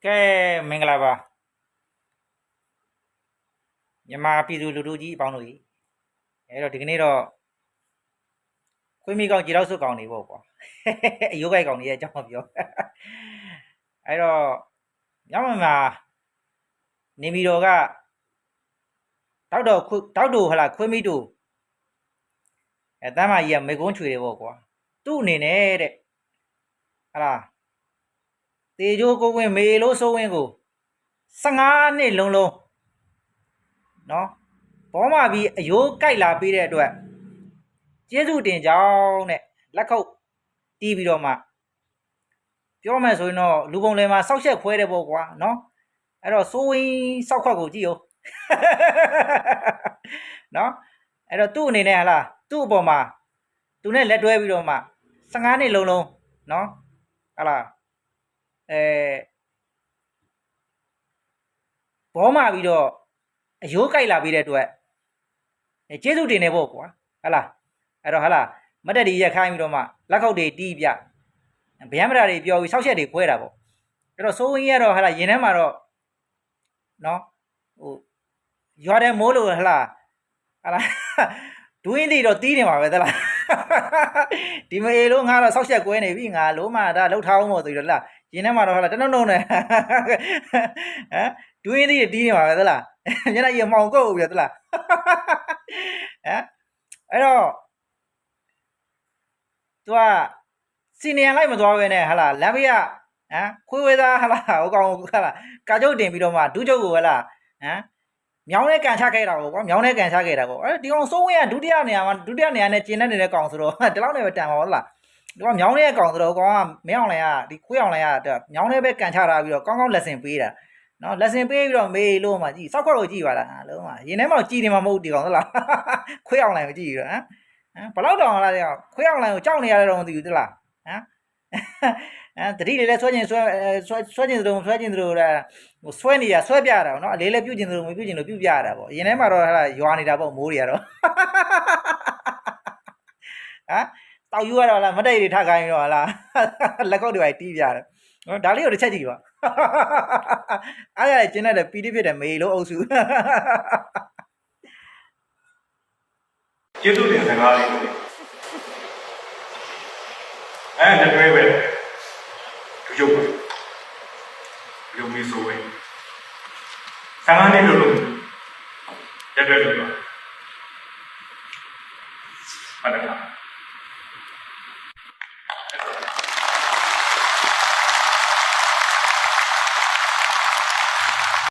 ကဲမင်္ဂလာပါမြန်မာပြည်သူလူထုကြီးအပေါင်းတို့ကြီးအဲ့တော့ဒီကနေ့တော့ခွေးမိကောင်ကြီးတော့စွတ်ကောင်နေပေါ့ကွာအယိုးကိုက်ကောင်နေရဲ့အကြောင်းပြောအဲ့တော့ညမမှာနေမီတော်ကတောက်တော်ဟလာခွေးမိတို့တမ်းမကြီးကမေကုန်းချွေတယ်ပေါ့ကွာသူ့အနေနဲ့တဲ့ဟလာတေချိုးကိုဝင်မေလို့စိုးဝင်ကို15နှစ်လုံးနော်ဘောမပြီးအယိုးကိုက်လာပေးတဲ့အတွက်ကျေးဇူးတင်ကြောင်းတဲ့လက်ခုပ်တီးပြီးတော့မှပြောမယ်ဆိုရင်တော့လူပုံလယ်မှာစောက်ချက်ခွဲတယ်ပေါ့ကွာနော်အဲ့တော့စိုးဝင်းစောက်ခွက်ကိုကြည့်ဦးနော်အဲ့တော့သူ့အနေနဲ့ဟလားသူ့အပေါ်မှာသူနဲ့လက်တွဲပြီးတော့မှ15နှစ်လုံးနော်ဟလားဘောမပြီးတော့အယိုးကိုက်လာပြီးတဲ့အတွက်ကျေးဇူးတင်နေပေါ့ကွာဟလားအဲ့တော့ဟလားမတက်ဒီရက်ခိုင်းပြီးတော့မှလက်ခုပ်တွေတီးပြဗျမ်းမရာတွေပြောပြီးစောက်ချက်တွေခွဲတာပေါ့အဲ့တော့စိုးဝင်းကြီးကတော့ဟလားရင်ထဲမှာတော့နော်ဟိုရွာတယ်မိုးလို့ဟလားဒူးင်းတွေတော့တီးနေမှာပဲသလားဒီမေလို့ငါတော့စောက်ချက်ကွဲနေပြီငါလုံးမဒါလှုပ်ထားအောင်မို့ဆိုပြီးတော့လားရင်ထဲမှာတော့ဟလားတနှုံနဲ့ဟမ်ဒူးင်းတွေတီးနေမှာပဲသလားညနေရမောင်ကုတ်ပြီသလားဟမ်အဲ့တော့သူကစီနီယံလိုက်မသွားဘဲနဲ့ဟာလားလမ်းဘေးကခွေးဝဲသားဟာလားဟိုကောင်ဟာလားကာကျုပ်တင်ပြီးတော့မှဒူးကျုပ်ကိုဟာလားမြောင်းနဲ့ကန်ချခဲ့တာပေါ့ကွာမြောင်းနဲ့ကန်ချခဲ့တာပေါ့ဒီကောင်စိုးဝင်းကဒုတိယနေရာနဲ့ကျင်းနေတဲ့ကောင်ဆိုတော့ဒီလောက်နဲ့ပဲတန်ပါဟုတ်လားဒီကောင်မြောင်းတဲ့ကောင်ဆိုတော့ကောင်ကမင်းအောင်လိုင်ကဒီခွေးအောင်လိုင်ကမြောင်းနဲ့ပဲကန်ချတာပြီးတော့ကောင်းကောင်းလက်ဆင်ပေးတာနော်လက်ဆင်ပေးပြီးတော့မေးလို့မှကြည့်စောက်ခွက်ကိုကြည့်ပါလားလုံးဝရင်ထဲမှာကြည်နေမှာမဟုတ်ဒီကောင်သလားခွေးအောင်လိုင်ကိုကြည့်ပြီးတော့ဘလောက်တောင်လားခွေးအောင်လိုင်ကိုကြောက်နေရတဲ့တော့မသိဘူးသလားတတိလေးလဲဆွဲခြင်းသလိုဆွဲခြင်းသလိုလားဟိုဆွဲနေရဆွဲပြတာနော်အလေးလဲပြုတ်ခြင်းသလိုမပြုတ်ခြင်းလို့ပြုတ်ပြရတာပေါ့ရင်ထဲမှာတော့ဟာရွာနေတာပေါ့မိုးတွေကတော့တောက်ယူရတော့လားမတိတ်တွေထခိုင်းတော့လားလက်ကုပ်တွေတီးပြတယ်နော်ဒါလေးကိုတစ်ချက်ကြည့်ပါအားရကျင်းတဲ့ပီတိဖြစ်တယ်မေလို့အုပ်စုကျေးဇူးတင်စကားလေးလက်တွဲပဲသူရုပ်ပဲရုပ်မီးဆိုပဲ15နှစ်လို့လက်တွဲလို့ပါဟုတ်တယ်